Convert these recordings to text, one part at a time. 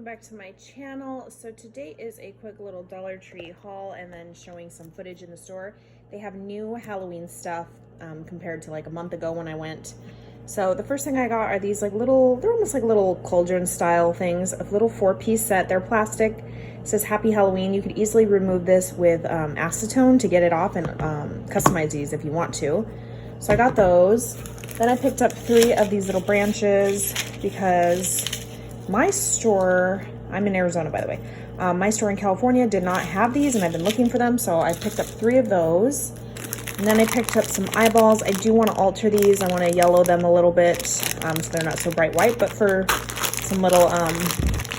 welcome back to my channel. So today is a quick little Dollar Tree haul and then showing some footage in the store. They have new Halloween stuff compared to like a month ago when I went. So the first thing I got are these like little, they're almost like little cauldron style things, a little 4-piece set. They're plastic. It says Happy Halloween. You could easily remove this with acetone to get it off and customize these if you want to. So I got those. Then I picked up 3 of these little branches because my store, I'm in Arizona by the way, my store in California did not have these and I've been looking for them, so I picked up 3 of those. And then I picked up some eyeballs. I do want to alter these. I want to yellow them a little bit so they're not so bright white, but for some little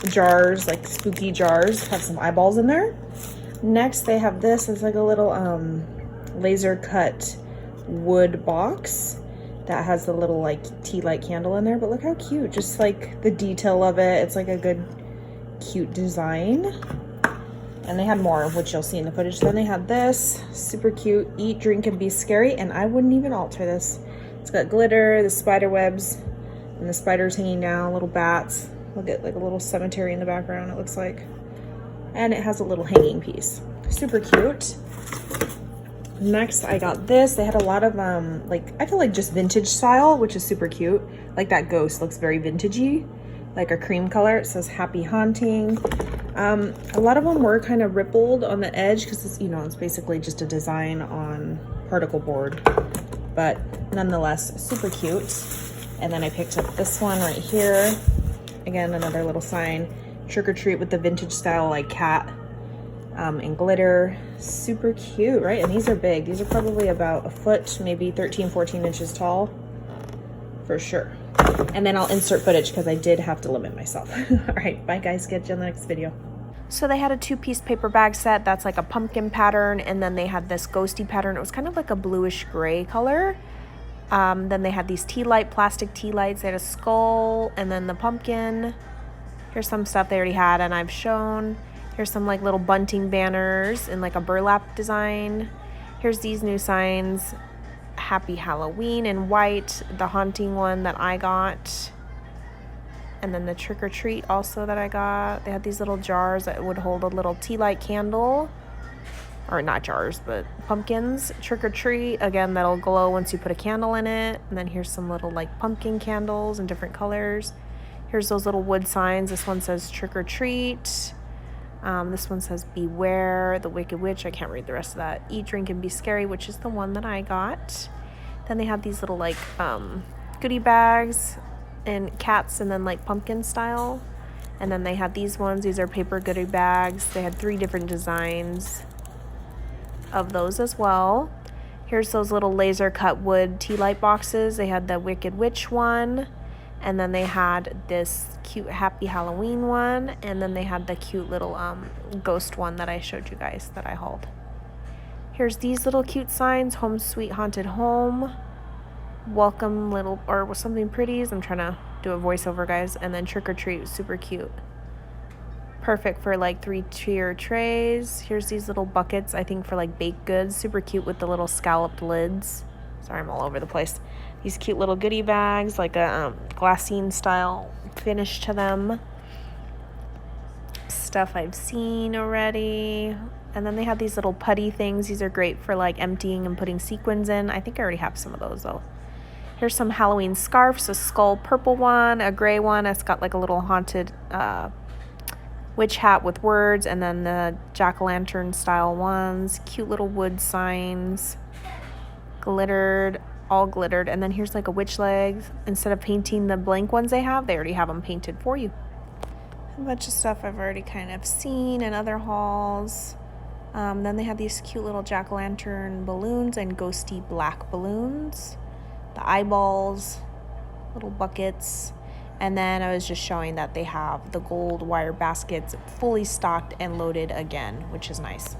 jars, like spooky jars, have some eyeballs in there. Next they have this. It's like a little laser cut wood box that has the little like tea light candle in there, but look how cute, just like the detail of it. It's like a good cute design. And they had more, which you'll see in the footage. Then they had this super cute eat, drink, and be scary, and I wouldn't even alter this. It's got glitter, the spider webs, and the spiders hanging down, little bats. Look at like a little cemetery in the background, it looks like. And it has a little hanging piece. Super cute. Next I got this. They had a lot of like, I feel like just vintage style, which is super cute. Like that ghost looks very vintagey, like a cream color. It says Happy Haunting. A lot of them were kind of rippled on the edge because it's, you know, it's basically just a design on particle board, but nonetheless super cute. And then I picked up this one right here. Again, another little sign, trick or treat, with the vintage style like cat and glitter. Super cute, right? And these are big. These are probably about a foot, maybe 13-14 inches tall for sure. And then I'll insert footage because I did have to limit myself. All right, bye guys, catch you in the next video. So they had a 2-piece paper bag set that's like a pumpkin pattern, and then they had this ghosty pattern. It was kind of like a bluish gray color. Then they had these plastic tea lights. They had a skull and then the pumpkin. Here's some stuff they already had and I've shown. Here's some like little bunting banners in like a burlap design. Here's these new signs. Happy Halloween in white, the haunting one that I got, and then the trick or treat also that I got. They had these little jars that would hold a little tea light candle, or not jars, but pumpkins. Trick or treat, again, that'll glow once you put a candle in it. And then here's some little like pumpkin candles in different colors. Here's those little wood signs. This one says trick or treat. This one says beware the wicked witch. I can't read the rest of that. Eat, drink, and be scary, which is the one that I got. Then they have these little like goodie bags and cats, and then like pumpkin style. And then they had these ones. These are paper goodie bags. They had 3 different designs of those as well. Here's those little laser cut wood tea light boxes. They had the wicked witch one, and then they had this cute Happy Halloween one, and then they had the cute little ghost one that I showed you guys that I hauled. Here's these little cute signs: home sweet haunted home, welcome little, or something pretties. I'm trying to do a voiceover, guys. And then trick or treat, super cute. Perfect for like 3-tier trays. Here's these little buckets, I think for like baked goods, super cute with the little scalloped lids. Sorry, I'm all over the place. These cute little goodie bags, like a glassine style finish to them. Stuff I've seen already. And then they have these little putty things. These are great for like emptying and putting sequins in. I think I already have some of those though. Here's some Halloween scarves, a skull purple one, a gray one. It's got like a little haunted witch hat with words, and then the jack-o'-lantern style ones. Cute little wood signs, glittered, all glittered. And then here's like a witch leg. Instead of painting the blank ones they already have them painted for you. A bunch of stuff I've already kind of seen in other hauls. Then they have these cute little jack-o'-lantern balloons and ghosty black balloons, the eyeballs, little buckets. And then I was just showing that they have the gold wire baskets fully stocked and loaded again, which is nice.